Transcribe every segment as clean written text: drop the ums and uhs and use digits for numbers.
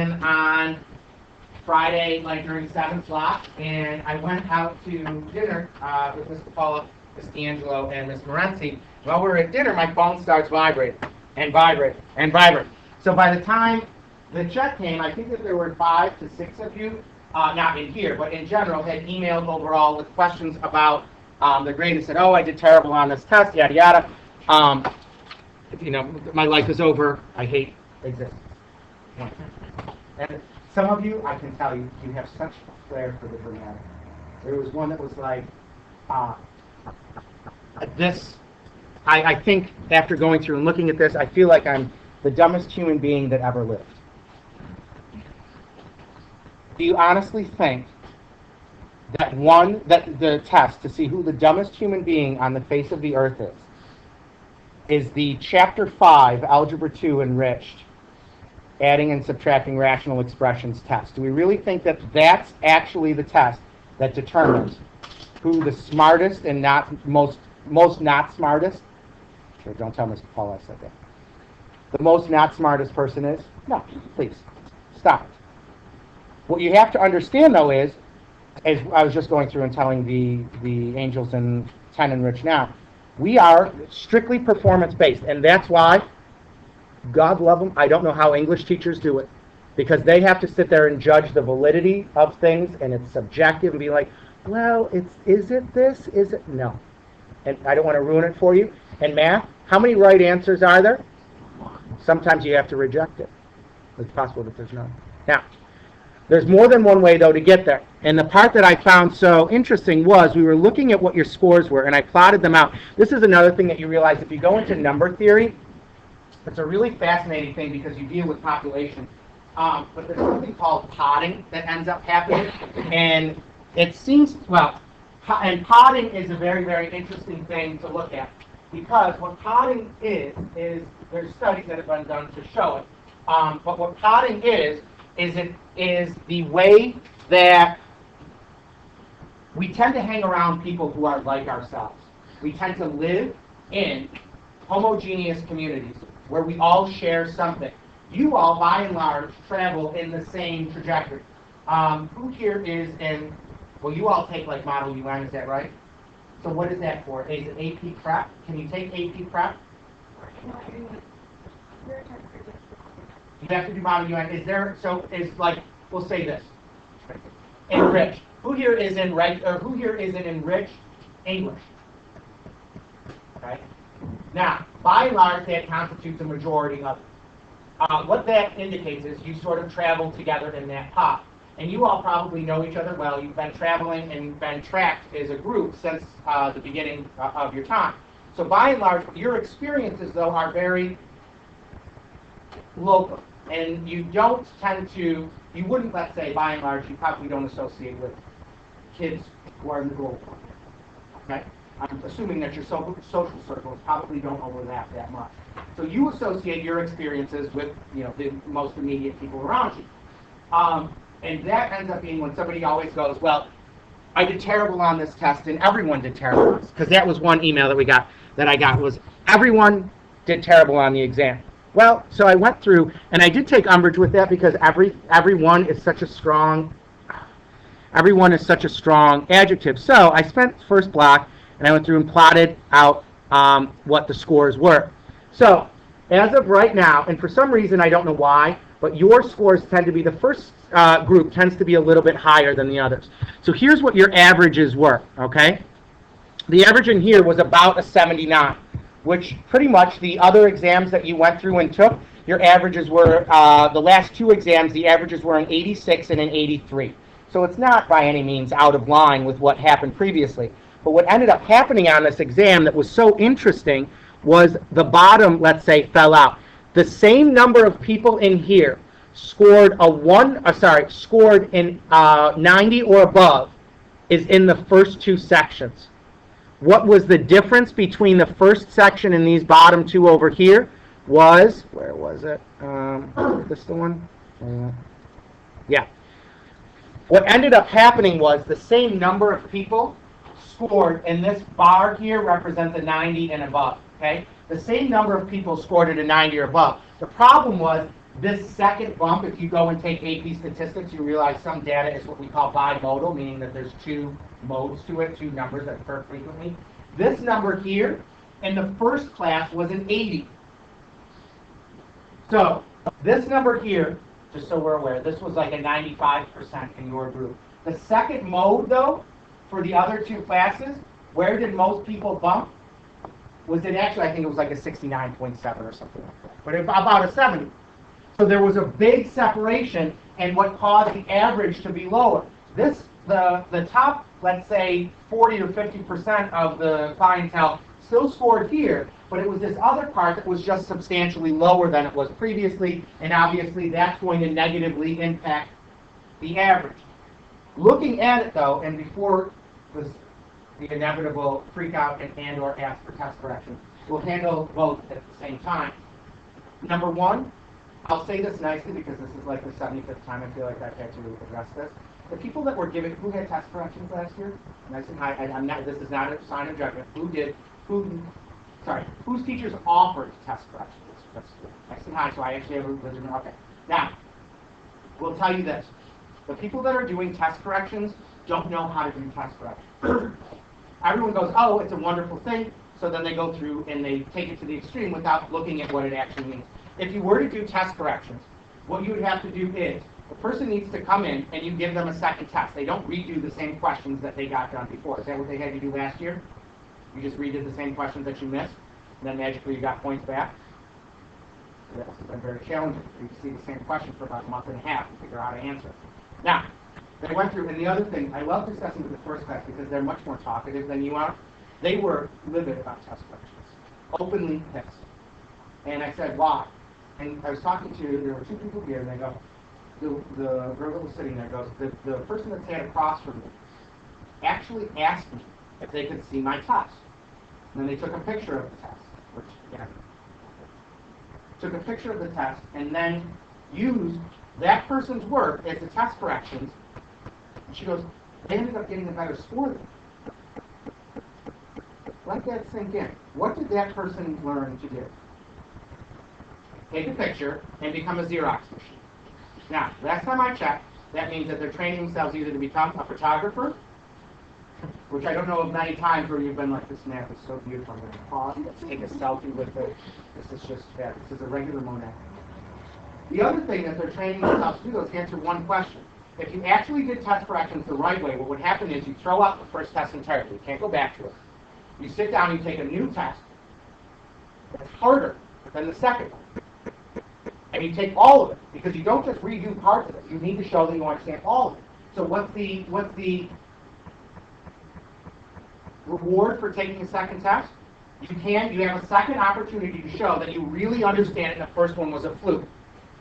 on Friday, like during 7 o'clock, and I went out to dinner with Miss Paula, Miss D'Angelo, and Miss Morenzi. While we were at dinner, my phone starts vibrating and vibrating and vibrating. So by the time the check came, I think that there were 5 to 6 of you, not in here, but in general, had emailed overall with questions about the grade and said, "Oh, I did terrible on this test, yada yada. My life is over. I hate existence." And some of you, I can tell you, you have such a flair for the dramatic. There was one that was like, this. I think after going through and looking at this, I feel like I'm the dumbest human being that ever lived. Do you honestly think that the test to see who the dumbest human being on the face of the earth is the Chapter 5, Algebra 2, Enriched, adding and subtracting rational expressions test? Do we really think that that's actually the test that determines who the smartest and not most not smartest? Sure, don't tell Mr. Paul I said that. The most not smartest person is? No, please, stop it. What you have to understand, though, is, as I was just going through and telling the angels in 10 Enriched now, we are strictly performance-based, and that's why, God love them, I don't know how English teachers do it, because they have to sit there and judge the validity of things, and it's subjective, and be like, well, is it this? Is it? No. And I don't want to ruin it for you. And math, how many right answers are there? Sometimes you have to reject it. It's possible that there's none. Now, there's more than one way, though, to get there. And the part that I found so interesting was we were looking at what your scores were, and I plotted them out. This is another thing that you realize if you go into number theory, it's a really fascinating thing because you deal with population. But there's something called potting that ends up happening. And it seems, and potting is a very, very interesting thing to look at. Because what potting is there's studies that have been done to show it. But what potting is it is the way that we tend to hang around people who are like ourselves. We tend to live in homogeneous communities where we all share something. You all, by and large, travel in the same trajectory. Who here is in, well, you all take like Model UN, is that right? So what is that for? Is it AP Prep? Can you take AP Prep? You have to do Model UN. Is there, so is like, we'll say this. Enriched. Who here is in Enriched English? Okay. Now, by and large, that constitutes the majority of it. What that indicates is you sort of travel together in that pot. And you all probably know each other well. You've been traveling and been tracked as a group since the beginning of your time. So by and large, your experiences, though, are very local. And you don't tend to, you wouldn't, let's say, by and large, you probably don't associate with kids who are in the global. Okay? I'm assuming that your social circles probably don't overlap that much. So you associate your experiences with, the most immediate people around you. And that ends up being when somebody always goes, well, I did terrible on this test, and everyone did terrible on this. Because that was one email that I got was, everyone did terrible on the exam. Well, so I went through, and I did take umbrage with that because everyone is such a strong adjective. So I spent the first block, and I went through and plotted out what the scores were. So as of right now, and for some reason I don't know why, but your scores tend to be, the first group tends to be a little bit higher than the others. So here's what your averages were, okay? The average in here was about a 79, which pretty much the other exams that you went through and took, your averages were, the last 2 exams, the averages were an 86 and an 83. So it's not by any means out of line with what happened previously. But what ended up happening on this exam that was so interesting was the bottom, let's say, fell out. The same number of people in here scored in 90 or above is in the first 2 sections. What was the difference between the first section and these bottom 2 over here was, where was it? This the one? Yeah. What ended up happening was the same number of people scored, and this bar here represents a 90 and above, okay? The same number of people scored at a 90 or above. The problem was This second bump, if you go and take AP statistics, you realize some data is what we call bimodal, meaning that there's two modes to it, two numbers that occur frequently. This number here in the first class was an 80. So this number here, just so we're aware, this was like a 95% in your group. The second mode, though, for the other two classes, where did most people bump? Was it actually, I think it was like a 69.7 or something like that, but about a 70. So there was a big separation, and what caused the average to be lower. The top, let's say, 40 or 50% of the clientele still scored here, but it was this other part that was just substantially lower than it was previously, and obviously that's going to negatively impact the average. Looking at it, though, and before the inevitable freak out and or ask for test correction, we'll handle both at the same time. Number one, I'll say this nicely because this is like the 75th time I feel like I've had to address this. The people that were given, who had test corrections last year? Nice and high. I'm not. This is not a sign of judgment. Whose teachers offered test corrections? That's nice and high. So I actually have a legitimate. Okay. Now, we'll tell you this: the people that are doing test corrections don't know how to do test corrections. Everyone goes, "Oh, it's a wonderful thing." So then they go through and they take it to the extreme without looking at what it actually means. If you were to do test corrections, what you would have to do is the person needs to come in and you give them a second test. They don't redo the same questions that they got done before. Is that what they had you do last year? You just redid the same questions that you missed, and then magically you got points back? That's been very challenging for you to see the same question for about a month and a half and figure out how to answer it. Now, they went through, and the other thing, I love discussing with the first class because they're much more talkative than you are. They were livid about test corrections, openly pissed. And I said, why? And I was talking to, there were two people here, and they go, the girl that was sitting there goes, the person that sat across from me actually asked me if they could see my test. And then they took a picture of the test, which, yeah, took a picture of the test, and then used that person's work as the test corrections. And she goes, they ended up getting a better score than me. Let that sink in. What did that person learn to do? Take a picture and become a Xerox machine. Now, last time I checked, that means that they're training themselves either to become a photographer, which I don't know of many times where you've been like, this map is so beautiful, I'm going to pause, take a selfie with it. This is just fabulous. This is a regular Monet. The other thing that they're training themselves to do is answer one question. If you actually did test corrections the right way, what would happen is you throw out the first test entirely. You can't go back to it. You sit down and you take a new test that's harder than the second one. And you take all of it, because you don't just redo parts of it. You need to show that you understand all of it. So what's the reward for taking a second test? You have a second opportunity to show that you really understand it and the first one was a fluke.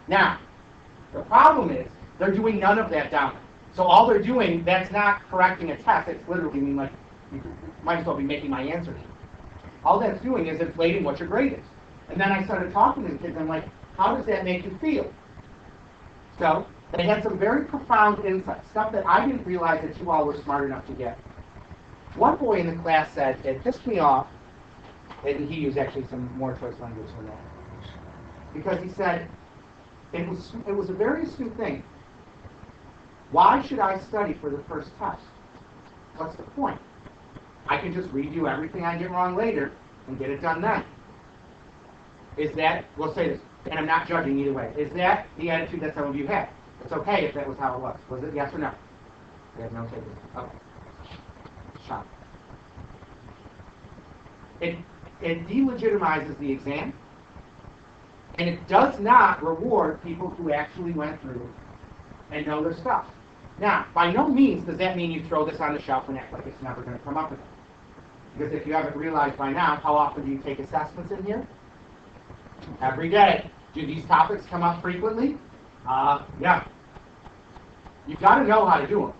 Now, the problem is, they're doing none of that down there. So all they're doing, that's not correcting a test. It's literally mean like, you might as well be making my answer. All that's doing is inflating what your grade is. And then I started talking to the kids, and I'm like, how does that make you feel? So they had some very profound insights, stuff that I didn't realize that you all were smart enough to get. One boy in the class said, it pissed me off, and he used actually some more choice language than that, because he said, it was a very astute thing. Why should I study for the first test? What's the point? I can just redo everything I get wrong later and get it done then. Is that, we'll say this, and I'm not judging either way, is that the attitude that some of you had? It's okay if that was how it was. Was it yes or no? You have no takers. Okay. Shot. It delegitimizes the exam, and it does not reward people who actually went through and know their stuff. Now, by no means does that mean you throw this on the shelf and act like it's never going to come up again. Because if you haven't realized by now, how often do you take assessments in here? Every day. Do these topics come up frequently? Yeah. You've got to know how to do them.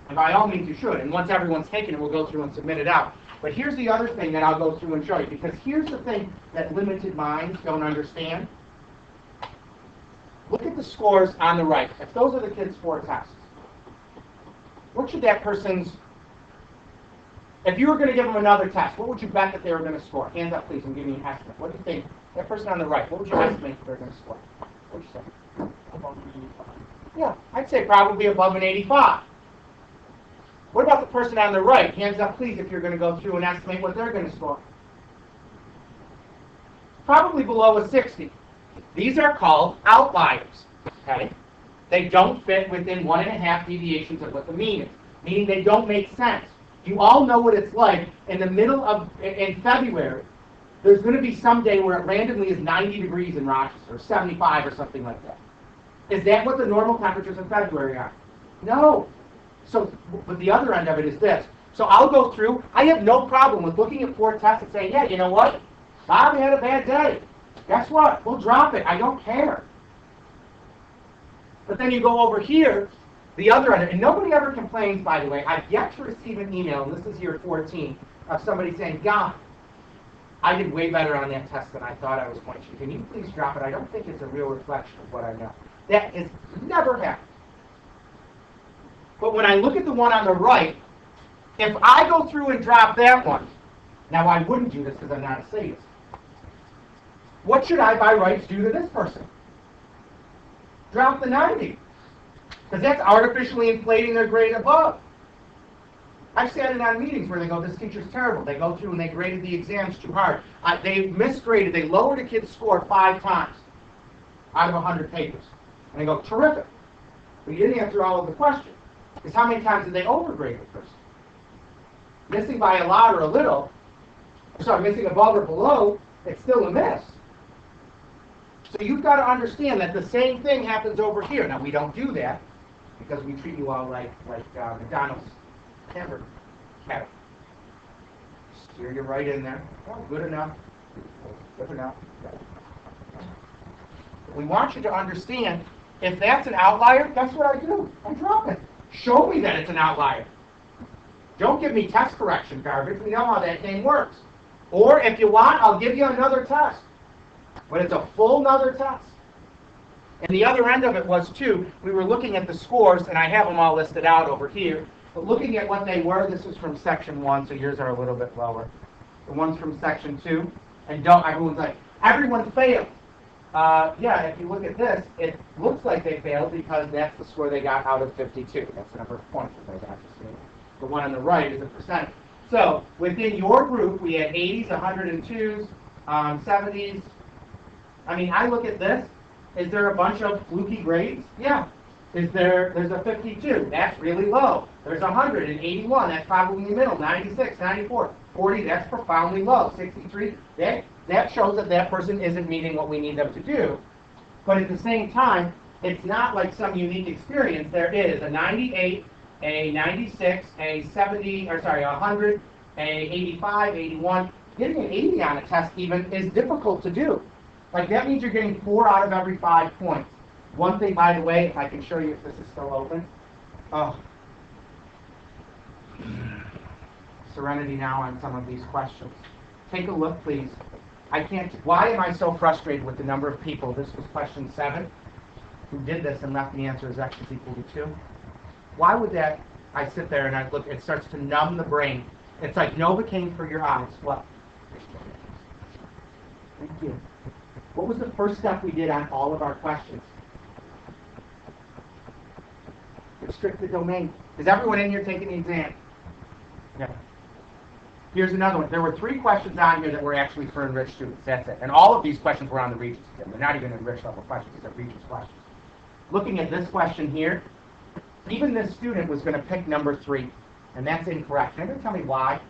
And by all means you should. And once everyone's taken it, we'll go through and submit it out. But here's the other thing that I'll go through and show you. Because here's the thing that limited minds don't understand. Look at the scores on the right. If those are the kids' 4 tests, what should that person's, if you were going to give them another test, what would you bet that they were going to score? Hands up, please, and give me an estimate. What do you think? That person on the right, what would you estimate that they're going to score? What would you say? Yeah, I'd say probably above an 85. What about the person on the right? Hands up, please, if you're going to go through and estimate what they're going to score. Probably below a 60. These are called outliers. Okay? They don't fit within 1.5 deviations of what the mean is, meaning they don't make sense. You all know what it's like in the middle of, in February, there's going to be some day where it randomly is 90 degrees in Rochester, or 75 or something like that. Is that what the normal temperatures in February are? No. So, but the other end of it is this. So I'll go through. I have no problem with looking at 4 tests and saying, yeah, you know what? Bob had a bad day. Guess what? We'll drop it. I don't care. But then you go over here, the other end, and nobody ever complains, by the way. I've yet to receive an email, and this is year 14, of somebody saying, God, I did way better on that test than I thought I was going to. Can you please drop it? I don't think it's a real reflection of what I know. That has never happened. But when I look at the one on the right, if I go through and drop that one, now I wouldn't do this because I'm not a sadist. What should I, by rights, do to this person? Drop the 90. Because that's artificially inflating their grade above. I've sat in on meetings where they go, this teacher's terrible. They go through and they graded the exams too hard. They misgraded. They lowered a kid's score 5 times out of 100 papers. And they go, terrific. But you didn't answer all of the questions. Because how many times did they overgrade the person? Missing by a lot or a little, missing above or below, it's still a miss. So you've got to understand that the same thing happens over here. Now, we don't do that because we treat you all like McDonald's hamburger. Cattle. Steer you right in there. Oh, good enough. Good enough. We want you to understand, if that's an outlier, that's what I do. I drop it. Show me that it's an outlier. Don't give me test correction garbage. We know how that thing works. Or if you want, I'll give you another test. But it's a full nother test. And the other end of it was, too, we were looking at the scores, and I have them all listed out over here. But looking at what they were, this is from Section 1, so yours are a little bit lower. The one's from Section 2. And everyone's like, everyone failed. Yeah, if you look at this, it looks like they failed because that's the score they got out of 52. That's the number of points that they got to see. The one on the right is a percentage. So within your group, we had 80s, 102s, 70s. I mean, I look at this. Is there a bunch of fluky grades? Yeah. There's a 52. That's really low. There's 181. That's probably in the middle. 96, 94, 40. That's profoundly low. 63. That shows that that person isn't meeting what we need them to do. But at the same time, it's not like some unique experience. There is a 98, a 96, a 100, a 85, 81. Getting an 80 on a test even is difficult to do. Like, that means you're getting 4 out of every 5 points. One thing, by the way, if I can show you if this is still open. Oh. Serenity now on some of these questions. Take a look, please. Why am I so frustrated with the number of people? This was question 7, who did this and left the answer as x is equal to 2. Why would that? I sit there and I look, it starts to numb the brain. It's like Novocaine for your eyes. What? Thank you. What was the first step we did on all of our questions? Restrict the domain. Is everyone in here taking the exam? Yeah. Here's another one. There were 3 questions on here that were actually for enriched students. That's it. And all of these questions were on the Regents exam. They're not even enriched level questions. They're Regents questions. Looking at this question here, even this student was going to pick number 3, and that's incorrect. Can anybody tell me why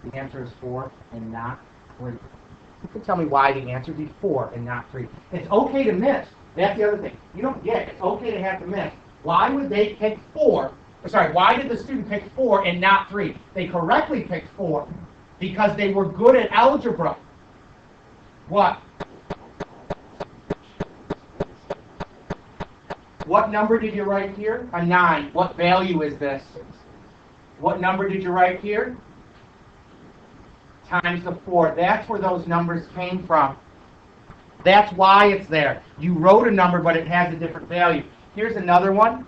the answer is 4 and not 3? You can tell me why the answer is 4 and not 3. It's okay to miss. That's the other thing. You don't get it. It's okay to have to miss. Why would they pick 4? Why did the student pick 4 and not 3? They correctly picked 4 because they were good at algebra. What? What number did you write here? A 9. What value is this? What number did you write here? Times the 4. That's where those numbers came from. That's why it's there. You wrote a number, but it has a different value. Here's another one.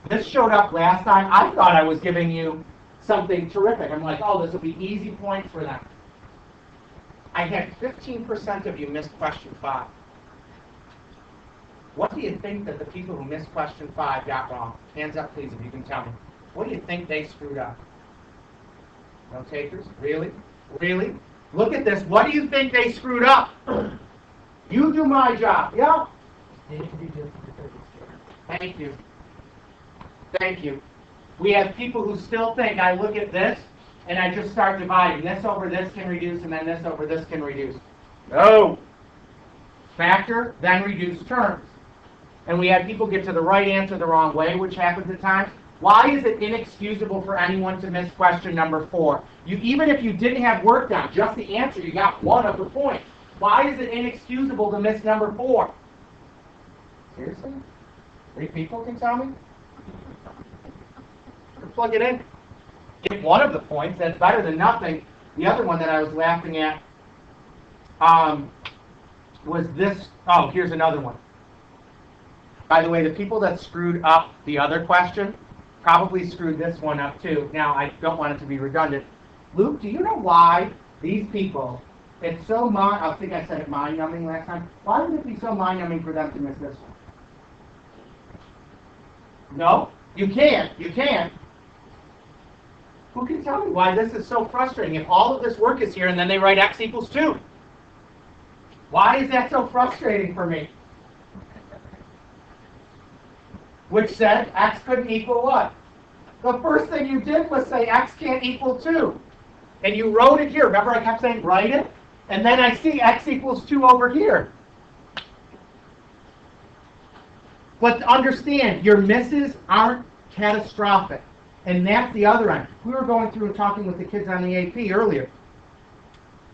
This showed up last time. I thought I was giving you something terrific. I'm like, oh, this will be easy points for them. I had 15% of you missed question 5. What do you think that the people who missed question 5 got wrong? Hands up, please, if you can tell me. What do you think they screwed up? No takers? Really? Really? Look at this. What do you think they screwed up? You do my job. Yeah? Thank you. Thank you. We have people who still think I look at this and I just start dividing. This over this can reduce and then this over this can reduce. No. Factor, then reduce terms. And we have people get to the right answer the wrong way, which happens at times. Why is it inexcusable for anyone to miss question number 4? Even if you didn't have work done, just the answer, you got one of the points. Why is it inexcusable to miss number 4? Seriously? 3 people can tell me? Plug it in. Get one of the points. That's better than nothing. The other one that I was laughing at was this. Oh, here's another one. By the way, the people that screwed up the other question probably screwed this one up too. Now, I don't want it to be redundant. Luke, do you know why these people, it's so I think I said it mind-numbing last time. Why would it be so mind-numbing for them to miss this one? No, you can't. You can't. Who can tell me why this is so frustrating? If all of this work is here and then they write x equals 2. Why is that so frustrating for me? Which said x couldn't equal what? The first thing you did was say x can't equal 2. And you wrote it here. Remember I kept saying write it? And then I see x equals 2 over here. But understand, your misses aren't catastrophic. And that's the other end. We were going through and talking with the kids on the AP earlier.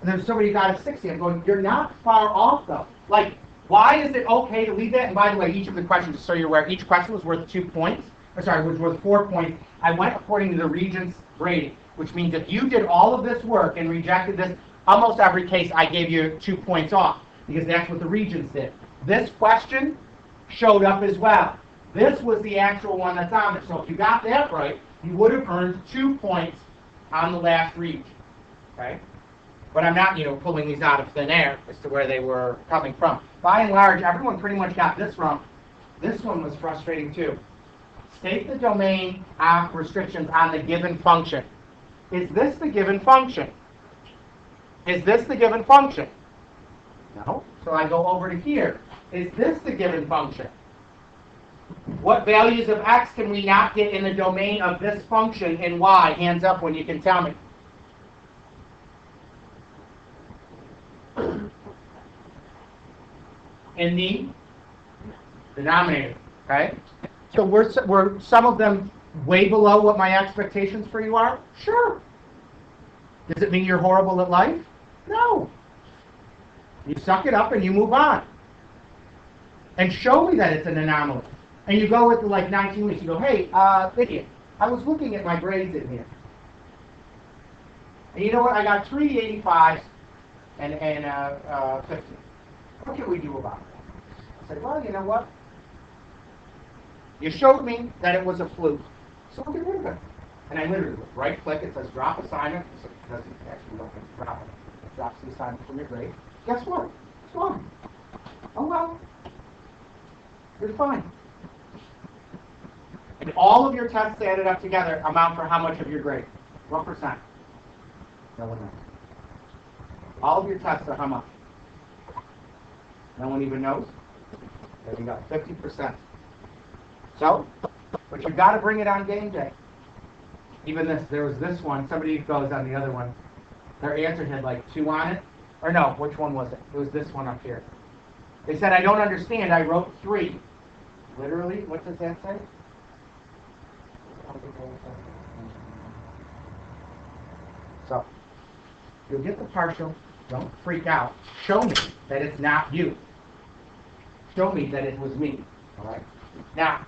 And there's somebody who got a 60. I'm going, you're not far off though. Like, why is it okay to leave that? And by the way, each of the questions, just so you're aware, each question was worth 2 points. Or sorry, was worth 4 points. I went according to the Regents' grading, which means if you did all of this work and rejected this, almost every case I gave you 2 points off, because that's what the Regents did. This question showed up as well. This was the actual one that's on there. So if you got that right, you would have earned 2 points on the last read. Okay? But I'm not, pulling these out of thin air as to where they were coming from. By and large, everyone pretty much got this wrong. This one was frustrating too. State the domain of restrictions on the given function. Is this the given function? Is this the given function? No. So I go over to here. Is this the given function? What values of x can we not get in the domain of this function and y? Hands up when you can tell me. In the denominator, okay? So were some of them way below what my expectations for you are? Sure. Does it mean you're horrible at life? No. You suck it up and you move on. And show me that it's an anomaly. And you go with like 19 weeks. You go, hey, idiot, I was looking at my grades in here. And you know what? I got 3 85s and 50. What can we do about it? I said, well, you know what? You showed me that it was a fluke, so we'll get rid of it. And I literally right click, it says drop assignment. So it doesn't actually look at drop it. It drops the assignment from your grade. Guess what? It's fine. Oh well. You're fine. And all of your tests added up together amount for how much of your grade? What percent? No one knows. All of your tests are how much? No one even knows? There you go, 50%. So, but you've got to bring it on game day. Even this, there was this one, somebody goes on the other one. Their answer had like 2 on it. Or no, which one was it? It was this one up here. They said, I don't understand, I wrote 3. Literally, what does that say? So, you'll get the partial. Don't freak out. Show me that it's not you. Show me that it was me. All right? Now,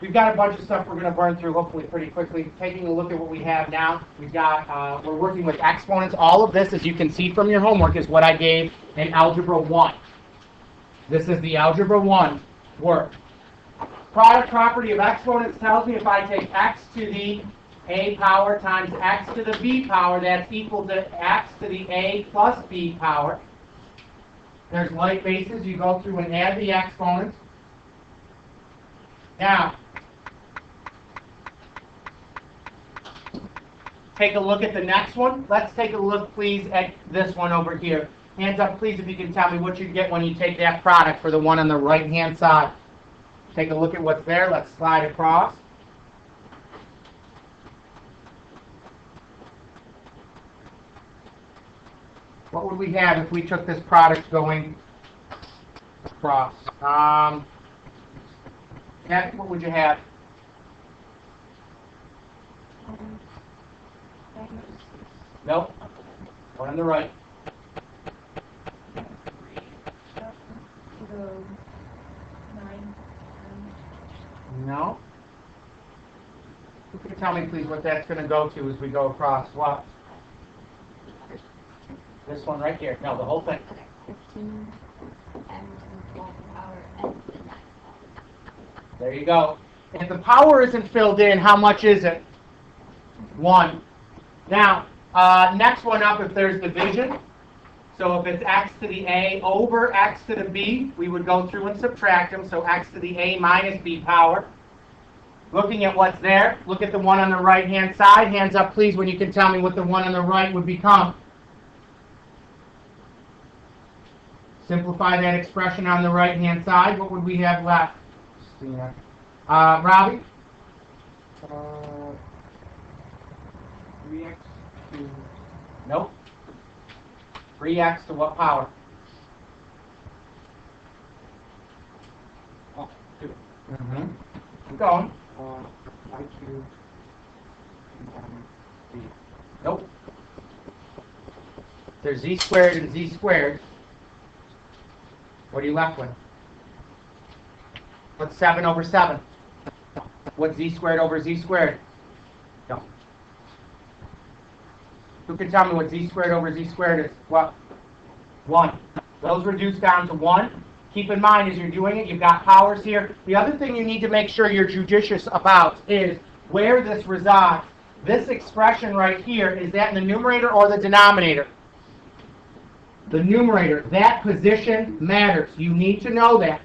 we've got a bunch of stuff we're going to burn through hopefully pretty quickly. Taking a look at what we have now, we've got, we're working with exponents. All of this, as you can see from your homework, is what I gave in Algebra 1. This is the Algebra 1 work. Product property of exponents tells me if I take x to the a power times x to the b power, that's equal to x to the a plus b power. There's like bases. You go through and add the exponents. Now, take a look at the next one. Let's take a look, please, at this one over here. Hands up, please, if you can tell me what you get when you take that product for the one on the right-hand side. Take a look at what's there. Let's slide across. What would we have if we took this product going across? Yeah, what would you have? Nope. One on the right. No. Who can tell me, please, what that's going to go to as we go across? What? This one right here. No, the whole thing. 15 and 12 power and 9. There you go. If the power isn't filled in, how much is it? 1. Now, next one up, if there's division, so if it's x to the a over x to the b, we would go through and subtract them, so x to the a minus b power. Looking at what's there, look at the one on the right-hand side. Hands up, please, when you can tell me what the one on the right would become. Simplify that expression on the right-hand side. What would we have left? Robbie? 3x to... Nope. 3x to what power? Oh, 2. Mm-hmm. Keep going. I cubed b. Nope. There's z squared and z squared. What are you left with? What's 7 over 7? What's z squared over z squared? No. Who can tell me what z squared over z squared is? What? 1. Those reduce down to 1. Keep in mind, as you're doing it, you've got powers here. The other thing you need to make sure you're judicious about is where this resides. This expression right here, is that in the numerator or the denominator? The numerator. That position matters. You need to know that.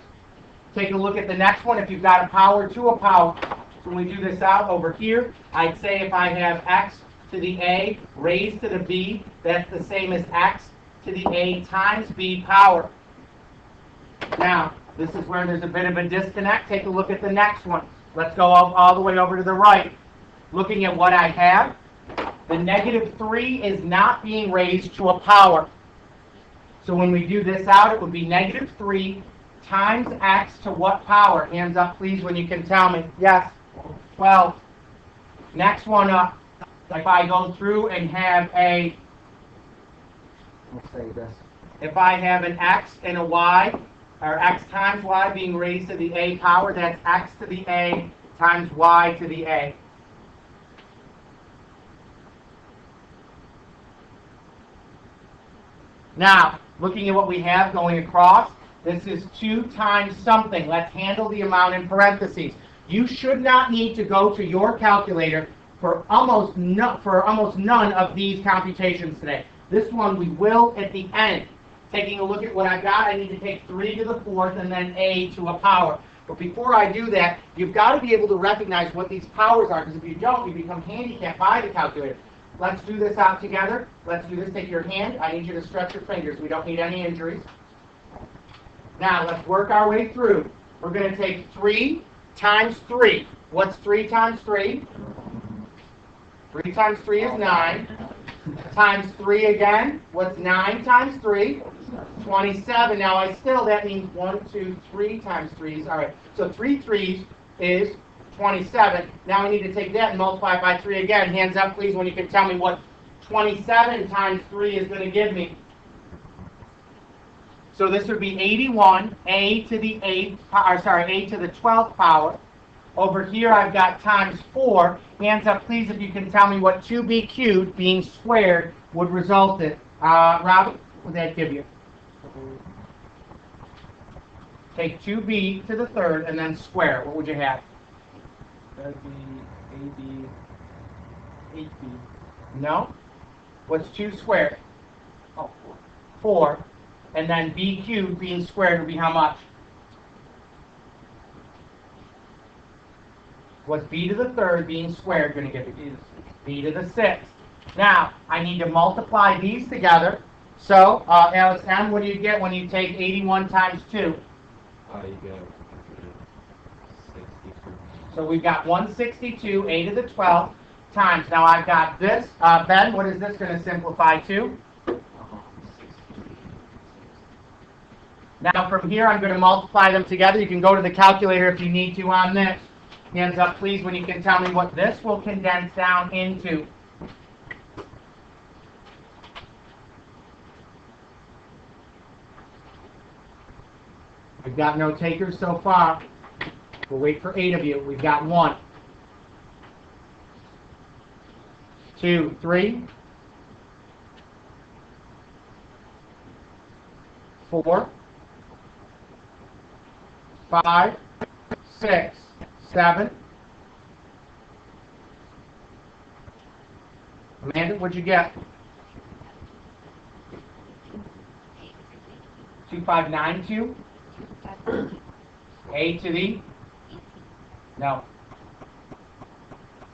Take a look at the next one. If you've got a power to a power, so when we do this out over here, I'd say if I have x to the a raised to the b, that's the same as x to the a times b power. Now, this is where there's a bit of a disconnect. Take a look at the next one. Let's go all the way over to the right. Looking at what I have, the negative 3 is not being raised to a power. So when we do this out, it would be negative 3 times x to what power? Hands up, please, when you can tell me. Yes, 12. Next one up, if I go through and have a, let's say this, if I have an x and a y, or x times y being raised to the a power, that's x to the a times y to the a. Now, looking at what we have going across, this is 2 times something. Let's handle the amount in parentheses. You should not need to go to your calculator for almost none of these computations today. This one we will at the end. Taking a look at what I've got, I need to take 3 to the 4th and then a to a power. But before I do that, you've got to be able to recognize what these powers are, because if you don't, you become handicapped by the calculator. Let's do this out together. Let's do this. Take your hand. I need you to stretch your fingers. We don't need any injuries. Now, let's work our way through. We're going to take 3 times 3. What's 3 times 3? 3 times 3 is 9. Times 3 again. What's 9 times 3? 27. Now, that means 1, 2, 3 times 3s. All right. So 3 3s is 27. Now I need to take that and multiply it by 3 again. Hands up, please, when you can tell me what 27 times 3 is going to give me. So this would be 81, a to the 12th power. Over here I've got times 4. Hands up, please, if you can tell me what 2b cubed being squared would result in. Robbie, what would that give you? Take 2b to the 3rd and then square. What would you have? That would be AB 8b. No? What's 2 squared? Oh, 4. 4. and then b cubed being squared would be how much? What's b to the third being squared going to give you? B to the sixth. Now, I need to multiply these together. So, Alex M., what do you get when you take 81 times 2? You get 162. So we've got 162, a to the 12th, times. Now I've got this. Ben, what is this going to simplify to? Now from here, I'm going to multiply them together. You can go to the calculator if you need to on this. Hands up, please, when you can tell me what this will condense down into. We've got no takers so far. We'll wait for 8 of you. We've got 1, 2, 3, 4, 5, 6, 7. Amanda, what'd you get? 2592. A to the? No.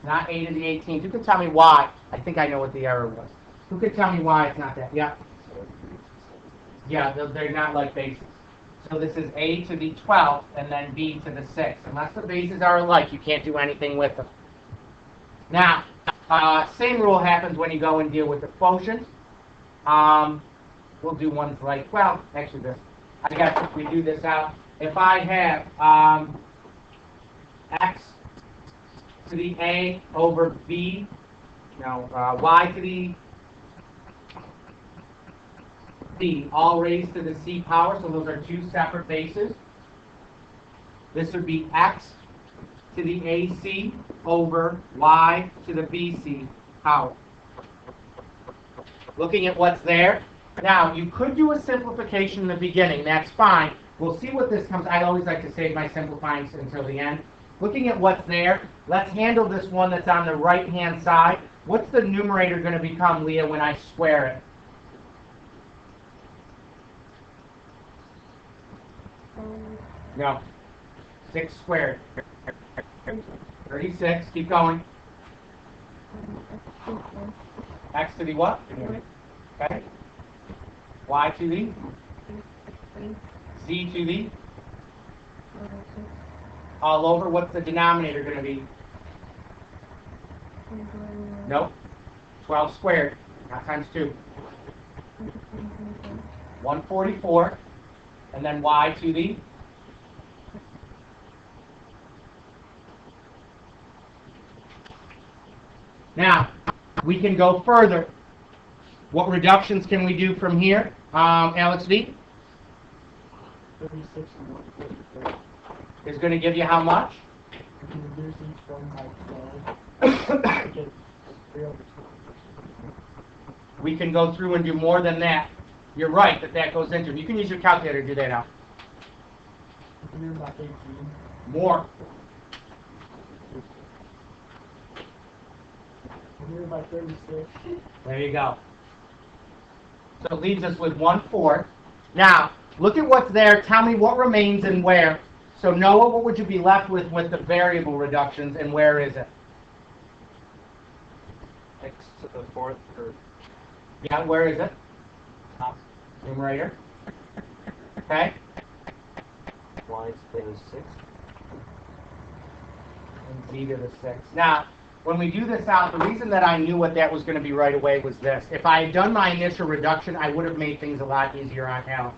Not a to the 18th. Who can tell me why? I think I know what the error was. Who can tell me why it's not that? Yeah. Yeah, they're not like bases. So this is a to the 12th and then b to the 6th. Unless the bases are alike, you can't do anything with them. Now, same rule happens when you go and deal with the quotient. We'll do ones like, well, actually this. I guess if we do this out, if I have x to the a over b, y to the c, all raised to the c power, so those are two separate bases. This would be x to the ac over y to the bc power. Looking at what's there, now you could do a simplification in the beginning, that's fine. We'll see what this comes. I always like to save my simplifying until the end. Looking at what's there, let's handle this one that's on the right-hand side. What's the numerator going to become, Leah, when I square it? No. 6 squared. 36. Keep going. X to the what? Okay. Y to the? Z to the? All over. What's the denominator going to be? Nope. 12 squared. Not times 2. 144. And then y to the? Now, we can go further. What reductions can we do from here? Alex V? 36 and 144. Is going to give you how much? You can reduce each one by 12. Okay. 3 over 2. We can go through and do more than that. You're right that goes into it. You can use your calculator to do that now. You can do about 18. More. You can do about 36. There you go. So it leaves us with 1/4. Now, look at what's there. Tell me what remains and where. So Noah, what would you be left with the variable reductions, and where is it? X to the 4th, or Yeah, where is it? top, Numerator. Okay. y to the 6th. And z to the 6th. Now, when we do this out, the reason that I knew what that was going to be right away was this. If I had done my initial reduction, I would have made things a lot easier on Alex.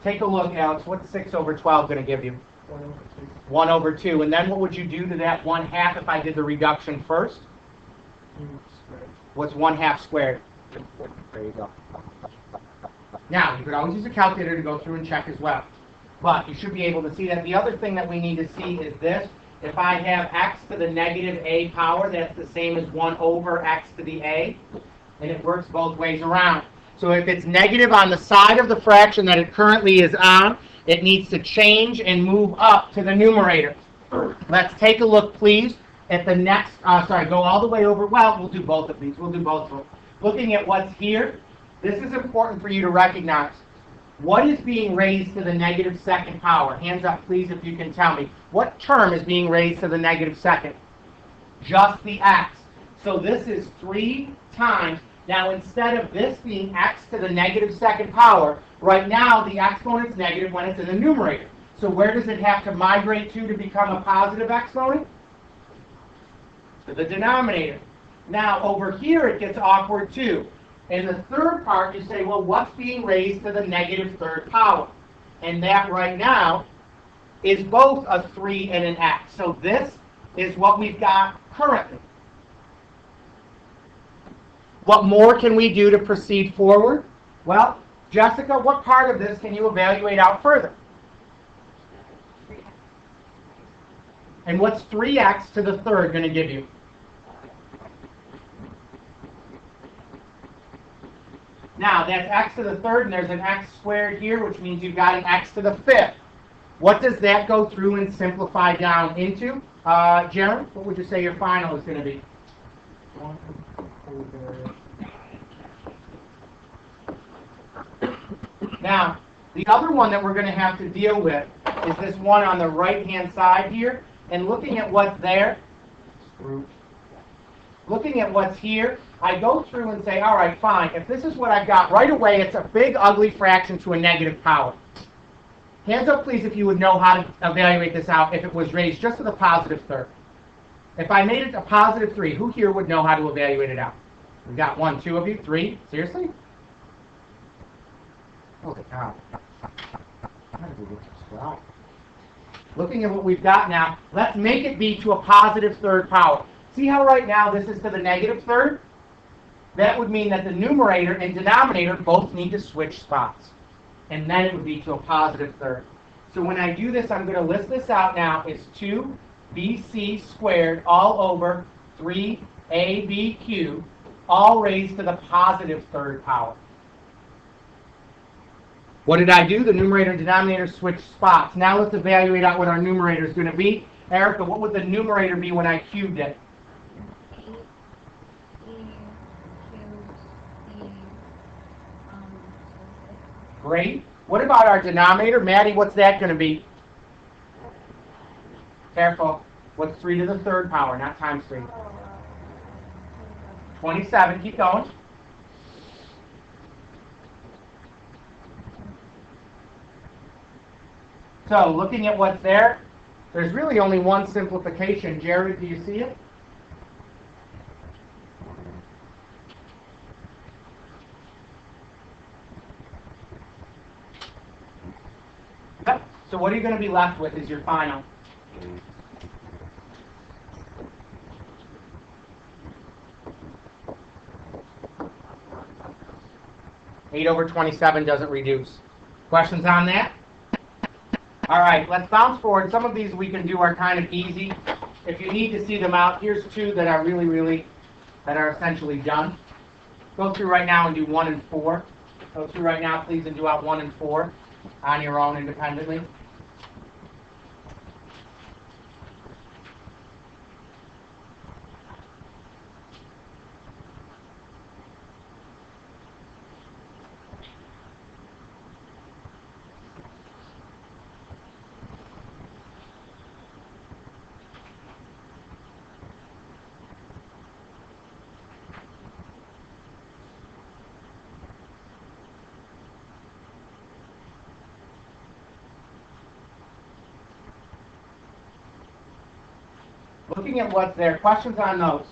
Take a look, Alex. What's 6 over 12 going to give you? 1 over 2. 1 over 2. And then what would you do to that 1/2 if I did the reduction first? 2 squared. What's 1/2 squared? There you go. Now, you could always use a calculator to go through and check as well. But you should be able to see that. The other thing that we need to see is this. If I have x to the negative a power, that's the same as 1 over x to the a. And it works both ways around. So if it's negative on the side of the fraction that it currently is on, it needs to change and move up to the numerator. Let's take a look, please, at the next, go all the way over. Well, we'll do both of these. We'll do both of them. Looking at what's here, this is important for you to recognize. What is being raised to the negative second power? Hands up, please, if you can tell me. What term is being raised to the negative second? Just the x. So this is 3 times. Now, instead of this being x to the negative second power, right now the exponent's negative when it's in the numerator. So where does it have to migrate to become a positive exponent? To the denominator. Now, over here it gets awkward too. In the third part, you say, well, what's being raised to the negative third power? And that right now is both a 3 and an x. So this is what we've got currently. What more can we do to proceed forward? Well, Jessica, what part of this can you evaluate out further? And what's 3x to the third going to give you? Now, that's x to the third, and there's an x squared here, which means you've got an x to the fifth. What does that go through and simplify down into? Jaron, what would you say your final is going to be? 1 over. Now, the other one that we're going to have to deal with is this one on the right-hand side here. And looking at what's there, looking at what's here, I go through and say, all right, fine. If this is what I've got right away, it's a big, ugly fraction to a negative power. Hands up, please, if you would know how to evaluate this out if it was raised just to the positive third. If I made it a positive 3, who here would know how to evaluate it out? We've got 1, 2 of you, 3. Seriously? Holy cow. How did we get this wrong? Looking at what we've got now, let's make it be to a positive third power. See how right now this is to the negative third? That would mean that the numerator and denominator both need to switch spots. And then it would be to a positive third. So when I do this, I'm going to list this out now. It's 2bc squared all over 3ab cubed, all raised to the positive third power. What did I do? The numerator and denominator switched spots. Now let's evaluate out what our numerator is going to be. Erica, what would the numerator be when I cubed it? 8e cubed Great. What about our denominator? Maddie, what's that going to be? Careful. What's 3 to the third power, not times 3? 27. Keep going. So, looking at what's there, there's really only one simplification. Jared, do you see it? Yep. So what are you going to be left with as your final? Eight over 27 doesn't reduce. Questions on that? All right, let's bounce forward. Some of these we can do are kind of easy. If you need to see them out, here's 2 that are that are essentially done. Go through right now and do 1 and 4. Go through right now, please, and do out 1 and 4 on your own independently. Looking at what's there, questions on those?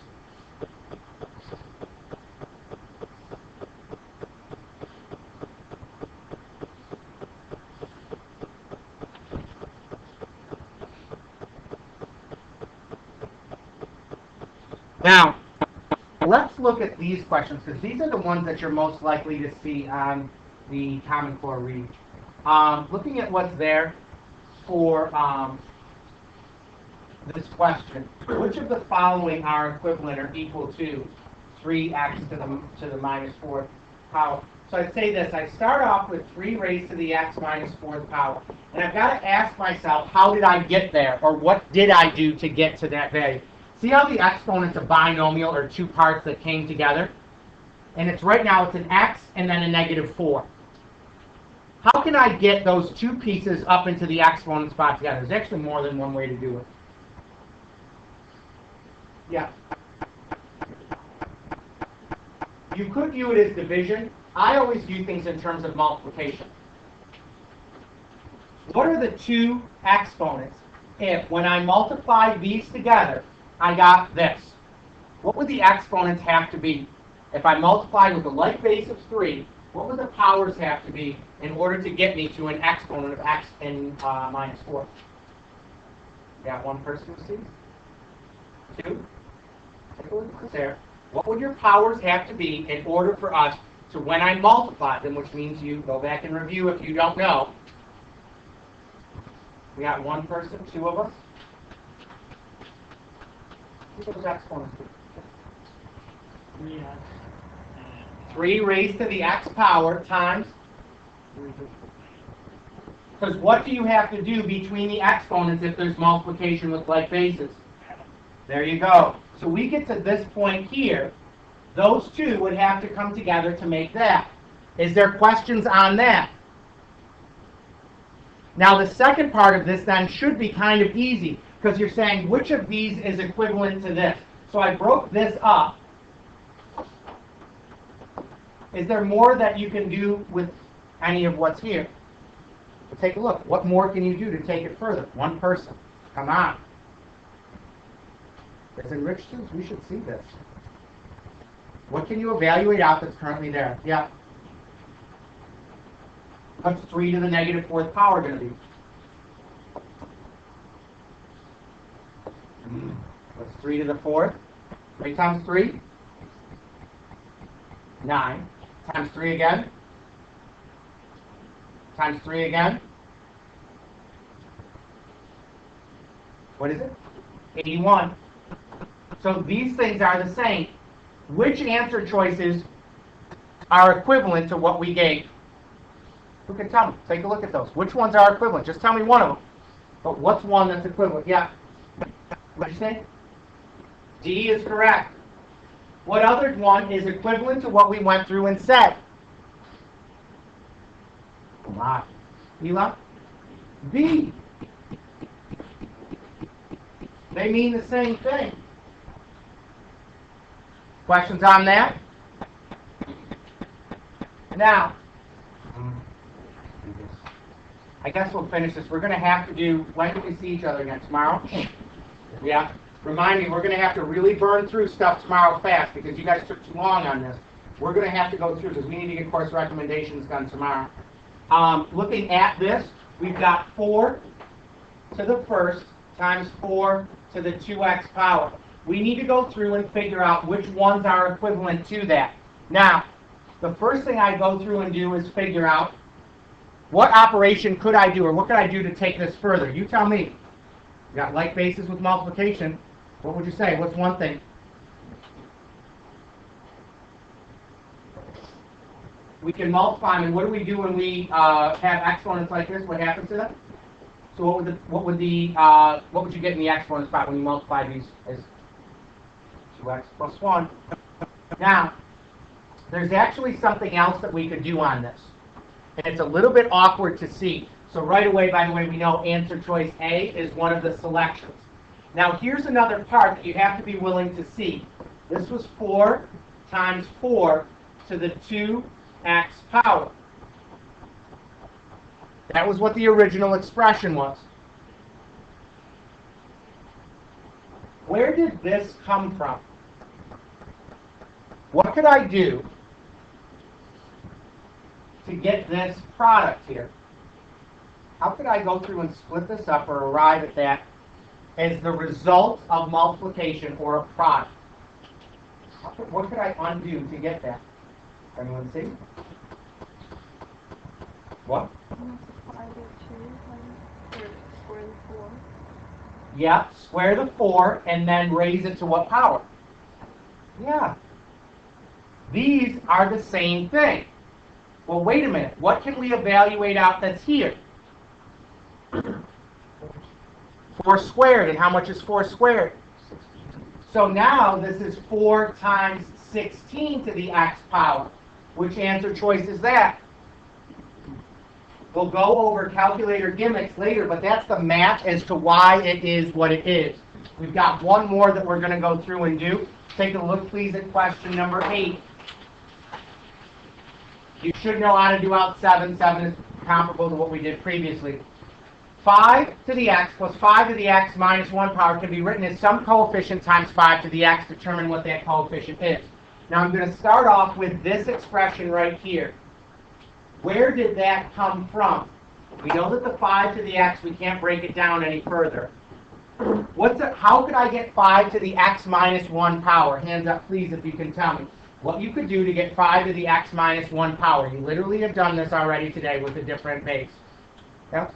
Now, let's look at these questions, because these are the ones that you're most likely to see on the Common Core read. Looking at what's there for this question, which of the following are equivalent or equal to 3x to the minus 4th power? So I'd say this, I start off with 3 raised to the x minus 4th power. And I've got to ask myself, how did I get there? Or what did I do to get to that value? See how the exponent's a binomial, or 2 parts that came together? And it's right now, it's an x and then a negative 4. how can I get those two pieces up into the exponent spot together? There's actually more than one way to do it. Yeah. You could view it as division. I always view things in terms of multiplication. What are the two exponents if, when I multiply these together, I got this? What would the exponents have to be? If I multiplied with a like base of 3, what would the powers have to be in order to get me to an exponent of x and minus 4? Got one person who sees? Two? Take a look at there. What would your powers have to be in order for us to, when I multiply them, which means you go back and review if you don't know. We got one person, two of us. What those exponents be? 3x. 3 raised to the x power times. Because what do you have to do between the exponents if there's multiplication with like bases? There you go. So we get to this point here. Those two would have to come together to make that. Is there questions on that? Now the second part of this then should be kind of easy because you're saying which of these is equivalent to this. So I broke this up. Is there more that you can do with any of what's here? Well, take a look. What more can you do to take it further? One person. Come on. As enriched students, we should see this. What can you evaluate out that's currently there? Yeah. What's 3 to the negative 4th power going to be? What's 3 to the 4th? 3 times 3? 9. Times 3 again? Times 3 again? What is it? 81. So these things are the same. Which answer choices are equivalent to what we gave? Who can tell me? Take a look at those. Which ones are equivalent? Just tell me one of them. But what's one that's equivalent? Yeah. What did you say? D is correct. What other one is equivalent to what we went through and said? Come on. Ela? B. They mean the same thing. Questions on that? Now, I guess we'll finish this. We're going to have to do, when do we see each other again? Tomorrow? Yeah. Remind me, we're going to have to really burn through stuff tomorrow fast because you guys took too long on this. We're going to have to go through because we need to get course recommendations done tomorrow. Looking at this, we've got 4 to the first times 4 to the 2x power. We need to go through and figure out which ones are equivalent to that. Now, the first thing I go through and do is figure out what operation could I do or what could I do to take this further. You tell me. You got like bases with multiplication. What would you say? What's one thing? We can multiply them. And what do we do when we have exponents like this? What happens to them? So what would you get in the exponent spot when you multiply these as 2x plus 1? Now, there's actually something else that we could do on this. And it's a little bit awkward to see. So right away, by the way, we know answer choice A is one of the selections. Now here's another part that you have to be willing to see. This was 4 times 4 to the 2x power. That was what the original expression was. Where did this come from? What could I do to get this product here? How could I go through and split this up or arrive at that as the result of multiplication or a product? What could I undo to get that? Anyone see? What? Multiply the 2 or square the 4. Yeah, square the 4 and then raise it to what power? Yeah. These are the same thing. Well, wait a minute. What can we evaluate out that's here? 4 squared. And how much is 4 squared? 16. So now this is 4 times 16 to the x power. Which answer choice is that? We'll go over calculator gimmicks later, but that's the math as to why it is what it is. We've got one more that we're going to go through and do. Take a look, please, at question number 8. You should know how to do out 7. 7 is comparable to what we did previously. 5 to the x plus 5 to the x minus 1 power can be written as some coefficient times 5 to the x. Determine what that coefficient is. Now I'm going to start off with this expression right here. Where did that come from? We know that the 5 to the x, we can't break it down any further. How could I get 5 to the x minus 1 power? Hands up, please, if you can tell me. What you could do to get 5 to the x minus 1 power. You literally have done this already today with a different base. Yep.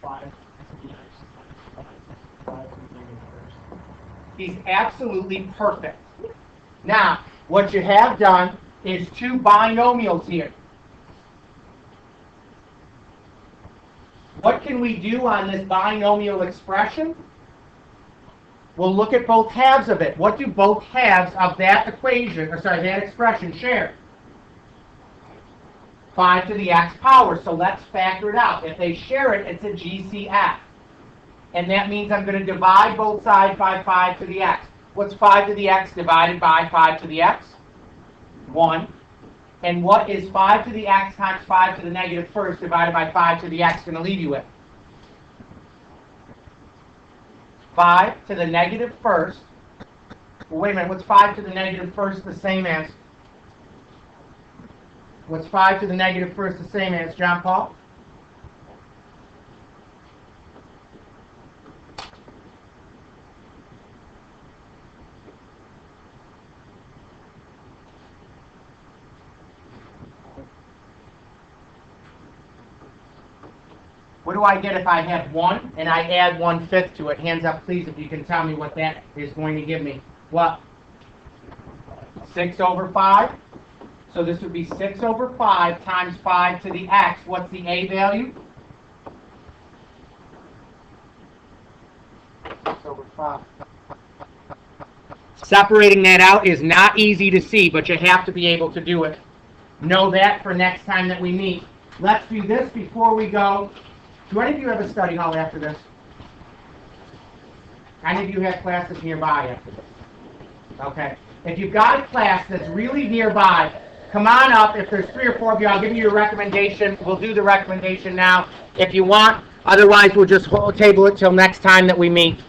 5 to the x. 5 to the negative first. He's absolutely perfect. Now, what you have done is two binomials here. What can we do on this binomial expression? We'll look at both halves of it. What do both halves of that equation, that expression share? 5 to the x power. So let's factor it out. If they share it, it's a GCF. And that means I'm going to divide both sides by 5 to the x. What's 5 to the x divided by 5 to the x? 1. And what is 5 to the x times 5 to the negative first divided by 5 to the x going to leave you with? 5 to the negative first. Well, wait a minute, what's 5 to the negative first the same as? What's 5 to the negative first the same as, John Paul? What do I get if I have 1 and I add 1/5 to it? Hands up, please, if you can tell me what that is going to give me. What? 6 over 5. So this would be 6 over 5 times 5 to the x. What's the a value? 6 over 5. Separating that out is not easy to see, but you have to be able to do it. Know that for next time that we meet. Let's do this before we go. Do any of you have a study hall after this? Any of you have classes nearby after this? Okay. If you've got a class that's really nearby, come on up. If there's 3 or 4 of you, I'll give you your recommendation. We'll do the recommendation now if you want. Otherwise, we'll just table it till next time that we meet.